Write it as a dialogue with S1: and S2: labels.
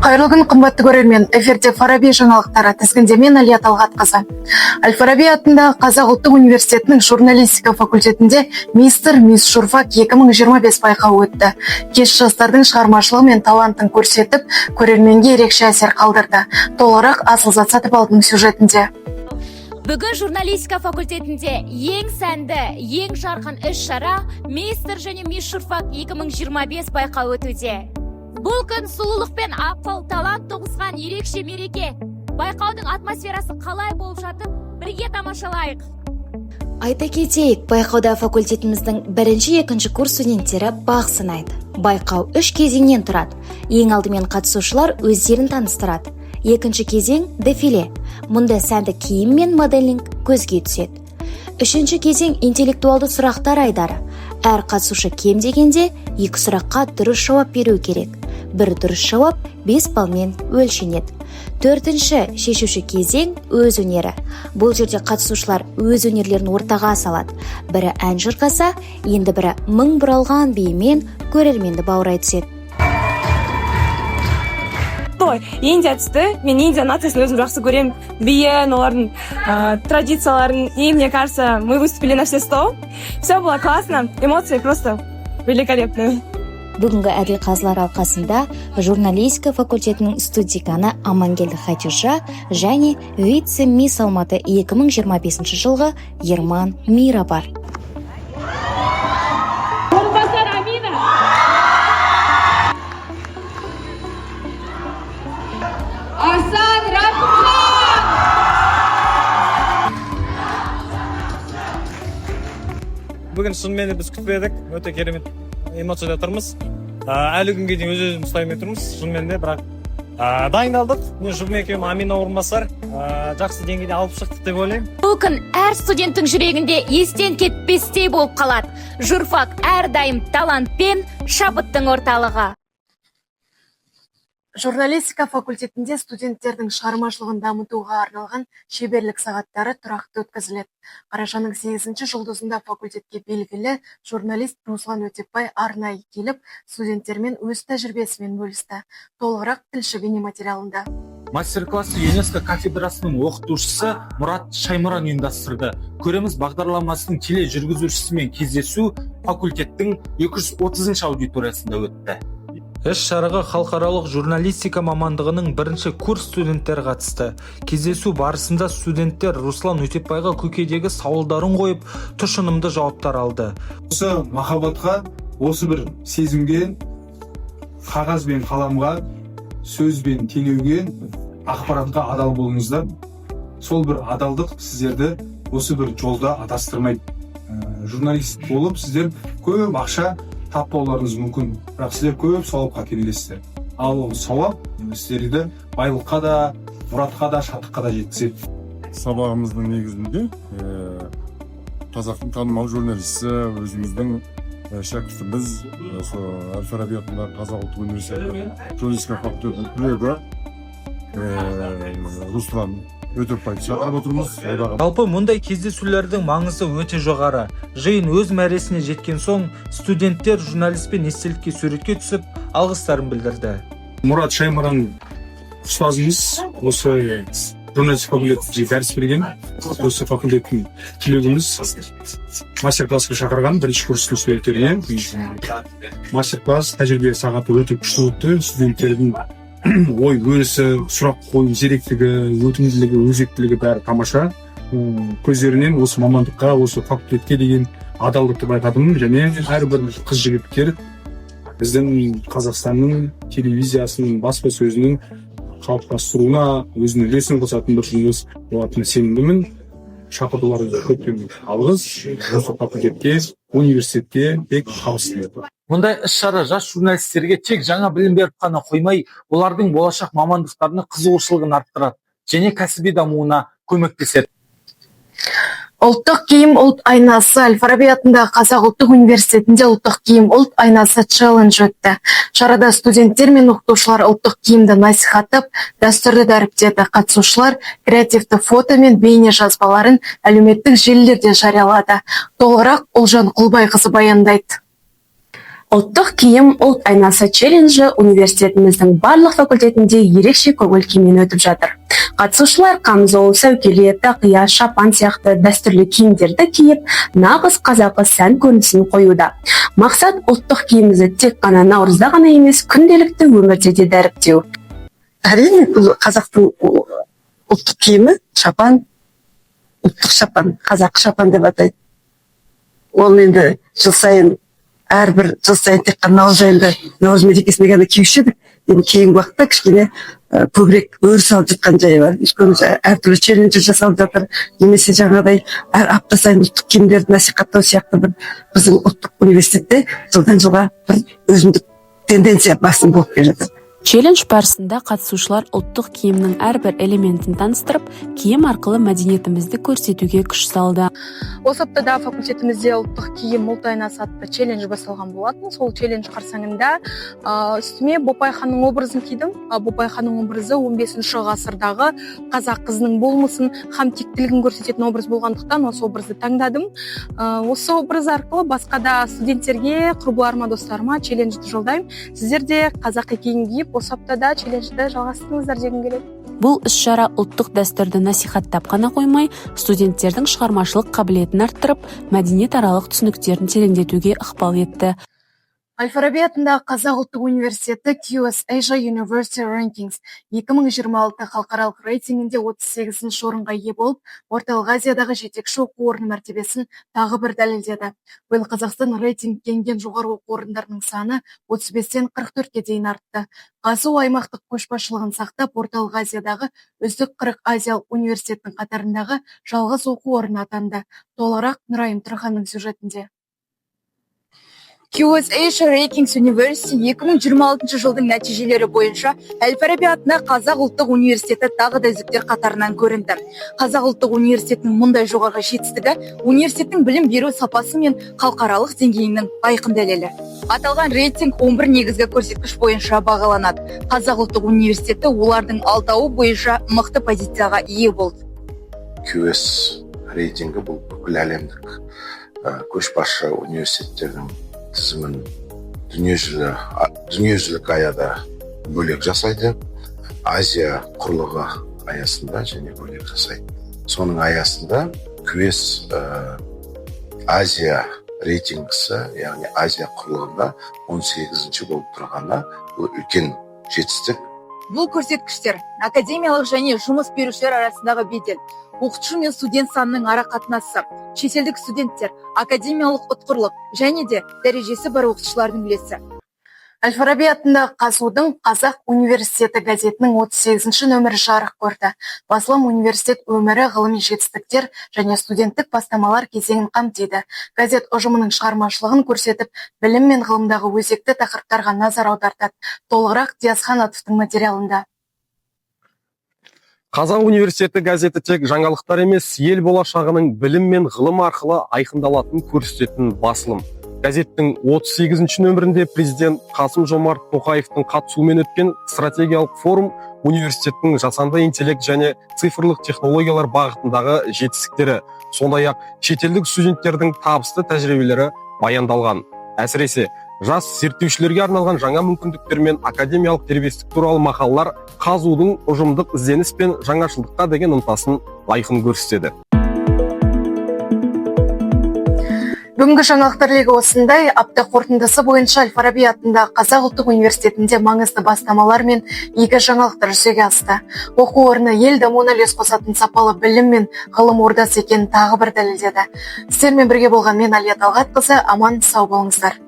S1: Қайырлы күн, қымбатты көрермен. Эфирде Фараби жаңалықтары, тізгінде мен Алия Талғатқызы. Әл-Фараби атындағы Қазақ ұлттық университетінің журналистика факультетінде мистер-мисс журфак 2025 байқауы өтті. Кеш жастардың шығармашылығы мен талантын көрсетіп, көрерменге ерекше әсер қалдырды. Толығырақ Асылзат Сатыбалдың сюжетінде.
S2: Бүгін журналистика факультетінде ең сәнді, ең жарқын іс-шара мистер және мисс журфак 2025 байқауы өтуде. Бұл күн сұлулық пен ақыл, талант тоғысқан ерекше мереке. Байқаудың атмосферасы қалай болып жатып, бірге тамашалайық.
S3: Айта кетейік, байқауда факультетіміздің бірінші-екінші курс студенттері бақ сынайды. Байқау 3 кезеңнен тұрады. Ең алдымен қатысушылар өздерін таныстырады. Екінші кезең дефиле. Мұнда сәнді киім мен моделинг көзге түседі. Үшінші кезең интеллектуалды сұрақтар айдары. Әр қатысушы кем дегенде 2 сұраққа дұрыс жауап беру керек. Бір дұрыс жауап 5 балмен өлшенеді. Төртінші шешуші кезең өз өнері. Бұл жерде қатысушылар өз өнерлерін ортаға салады. Бірі ән жырғаса, енді бірі мың бұралған биімен көрерменді баурай түседі.
S4: Индия түсті. Мен Индия нациясын өзім жақсы көремін. Биін, олардың традицияларын. И мне кажется, мы выступили на все 100. Все было классно. Эмоции просто великолепные.
S3: Бүгінгі әділ қазылар алқасында журналистика факультетінің студдеканы Амангелді Хатюша және вице-мисс Алматы 2025 жылғы Ерман Мира бар.
S5: Бүгін шынымен біз күтпедік, өте керемет эмоцияда тұрмыз. Әлі күнге дейін өз-өзімізді ұстай алмай тұрмыз, шынымен де, бірақ дайындалдық. Мен жұбым екеуім Амина орынбасар, жақсы деңгейде алып шықтық деп ойлаймын.
S2: Бұл күн әр студенттің жүрегінде естен кетпестей болып қалады. Журфак әрдайым талант пен шабыттың орталығы.
S1: Журналистика факультетінде студенттердің шығармашылығын дамытуға арналған шеберлік сағаттары тұрақты өткізіледі. Қарашаның 8-ші жұлдызында факультетке белгілі журналист Руслан Өтепбай арнайы келіп, студенттермен өз тәжірибесімен бөлісті. Толығырақ тілші бейнематериалында.
S6: Мастер-классы ЮНЕСКО кафедрасының оқытушысы Мұрат Шаймұран ұйымдастырды. Көреміз бағдарламасының теле жүргізушісімен кездесу факультеттің 230-ші аудиториясында өтті.
S7: Іс-шараға халықаралық журналистика мамандығының бірінші курс студенттері қатысты. Кездесу барысында студенттер Руслан Өтепбайға көкейдегі сауалдарын қойып, тұшынымды жауаптар алды.
S8: Осы махаббатқа, осы бір сезімге, қағаз бен қаламға, сөз бен теңеуге, ақпаратқа адал болыңыздар. Сол бір адалдық сіздерді осы бір жолда адастырмайды. Журналист болып сіздер көп ақша таппауларыңыз мүмкін, бірақ сіздер көп сауапқа кенелесіздер. Ал сауап сіздерді байлыққа да, мұратқа да, шаттыққа да жеткізеді.
S9: Сабағымыздың негізінде қазақтың танымал журналисті, өзіміздің шәкіртіміз, Әл-Фараби атындағы Қазақ ұлттық университеті журналистика факультетінің түлегі Руслан Өтепбайды шақырып отырмыз.
S7: Жалпы мұндай кездесулердің маңызы өте жоғары. Жиын өз мәресіне жеткен соң, студенттер журналистпен естелікке суретке түсіп, алғыстарын білдірді.
S8: Мұрат Шаймұран ұстазымыз осы журналистика факультетінде дәріс берген, осы факультеттің түлегіміз мастер-классқа шақырған бірінші курстың студенттеріне. Мастер-класс тәжірибе сағаты өте күшті өтті. Студенттердің ой өрісі, сұрақ қою зеректігі, өтімділігі, өзектілігі бәрі тамаша. Көздерінен осы мамандыққа, осы факультетке деген адалдықты байқадым, және әрбір қыз жігіттер біздің Қазақстанның телевизиясының, баспасөзінің қалыптастыруына өзінің үлесін қосатын бір жұмыс болатынына сенімдімін. Шақыртуларыңызға көптен алғыс. Осы факультетке, университетке бек табыс тілеймін.
S6: Мұндай іс-шара жас журналистерге тек жаңа білім беріп қана қоймай, олардың болашақ мамандықтарына қызығушылығын арттырады және кәсіби дамуына көмектеседі.
S1: Ұлттық киім ұлт айнасы Әл-Фараби атындағы Қазақ ұлттық университетінде ұлттық киім ұлт айнасы челлендж өтті. Шарада студенттер мен оқытушылар ұлттық киімді насихаттап, дәстүрді дәріптеді. Қатысушылар креативті фото мен бейне жазбаларын әлеуметтік желілерде жариялады. Толығырақ Олжан Құлбайқызы баяндайды.
S10: Ұлттық киім ұлт айнасы челленджі университетіміздің барлық факультетінде ерекше көңіл күймен өтіп жатыр. Қатысушылар камзол, сәукеле, тақия, шапан сияқты дәстүрлі киімдерді киіп, нағыз қазақы сән көрінісін қоюда. Мақсат ұлттық киімімізді тек қана наурызда ғана емес, күнделікті өмірде де дәріптеу.
S11: Әрине, қазақтың ұлттық киімі шапан, ұлттық шапан, қазақ шапан деп атайды. Ол енді жыл сайын әрбір жыл сайын тек қана наурыз мерекесінде ғана киюші едік. Енді кейінгі уақытта кішкене көбірек өріс алып жатқан жайы бар. Әртүрлі челленджер жасалып жатыр. Немесе жаңағыдай әр апта сайын ұлттық киімдерді насихаттау сияқты бір біздің ұлттық университетте жылдан жылға бір өзіндік тенденция басым болып келе жатыр.
S12: Челлендж барысында қатысушылар ұлттық киімнің әрбір элементін таныстырып, киім арқылы мәдениетімізді көрсетуге күш салды.
S1: Осы аптада факультетімізде ұлттық киім ұлт айнасы атты челлендж басталған болатын. Сол челлендж қарсаңында үстіме Бопай ханның образын кидім. Бопай ханның образы 15-ші ғасырдағы қазақ қызының болмысын һәм тектілігін көрсететін образ болғандықтан осы образды таңдадым. Осы образ арқылы басқа да студенттерге, құрбыларыма, достарыма челленджді жолдаймын. Сіздер де қазақи киім киіп осы аптада челленджді жалғастырыңыздар дегім келеді.
S12: Бұл іс-шара ұлттық дәстүрді насихаттап қана қоймай, студенттердің шығармашылық қабілетін арттырып, мәдениетаралық түсініктерін тереңдетуге ықпал етті.
S1: Әл-Фараби атындағы Қазақ ұлттық университеті QS Asia University Rankings 2026 халықаралық рейтингінде 38-ші орынға ие болып, Орталық Азиядағы жетекші оқу орны мәртебесін тағы бір дәлелдеді. Биыл Қазақстан рейтингке енген жоғары оқу орындарының саны 35-тен 44-ке дейін артты. Қазу аймақтық көшбасшылығын сақтап, Орталық Азиядағы үздік 40 азиялық университеттің қатарындағы жалғыз оқу орны атанды. Толығырақ Нұрайым Тұрханның сюжетінде. QS Asia Rankings University 2026 жылдың нәтижелері бойынша Әл-Фараби атындағы Қазақ ұлттық университеті тағы да үздіктер қатарынан көрінді. Қазақ ұлттық университетінің мұндай жоғары жетістігі университеттің білім беру сапасы мен халықаралық деңгейінің айқын дәлелі. Аталған рейтинг 11 негізгі көрсеткіш бойынша бағаланады. Қазақ ұлттық университеті олардың 6-ы бойынша мықты позицияға ие болды.
S13: QS рейтингі бұл бүкіл әлемдік көшбасшы университеттердің тізімін дүниежүзілік аяда бөлек жасайды. Азия құрлығы аясында және бөлек жасайды. Соның аясында QS Азия рейтингісі, яғни Азия құрлығында 18-ші болып тұрғаны үлкен жетістік.
S1: Бұл көрсеткіштер академиялық және жұмыс берушілер арасындағы бедел, оқытушы мен студент санының ара қатынасы, шетелдік студенттер, академиялық ұтқырлық және де дәрежесі бар оқытушылардың үлесі. Әл-Фараби атындағы қа.су.дың Қазақ университеті газетінің 38-ші нөмірі жарық көрді. Басылым университет өмірі, ғылыми жетістіктер және студенттік бастамалар кезеңін қамтиды. Газет ұжымының шығармашылығын көрсетіп, білім мен ғылымдағы өзекті тақырыптарға назар аудартады. Толығырақ Диасхан Атовтың материалында.
S14: Қазақ университеті газеті тек жаңалықтар емес, ел болашағының білім мен ғылым арқылы айқындалатын көрсететін басылым. Газеттің 38-ші нөмірінде президент Қасым-Жомарт Тоқаевтың қатысуымен өткен стратегиялық форум университеттің жасанды интеллект және цифрлық технологиялар бағытындағы жетістіктері, сондай-ақ шетелдік студенттердің табысты тәжірибелері баяндалған. Әсіресе жас зерттеушілерге арналған жаңа мүмкіндіктер мен академиялық дербестік туралы мақалалар қа.су.дың ұжымдық ізденіс пен жаңашылдыққа деген ынтасын айқын көрсетеді.
S1: Бүгінгі жаңалықтар легі осындай. Апта қорытындысы бойынша Әл-Фараби атындағы Қазақ ұлттық университетінде маңызды бастамалар мен игі жаңалықтар жүзеге асты. Оқу орны ел дамуына үлес қосатын сапалы білім мен ғылым ордасы екенін тағы бір дәлелдеді. Сіздермен бірге болған мен Алия Талғатқызы, аман сау болыңыздар.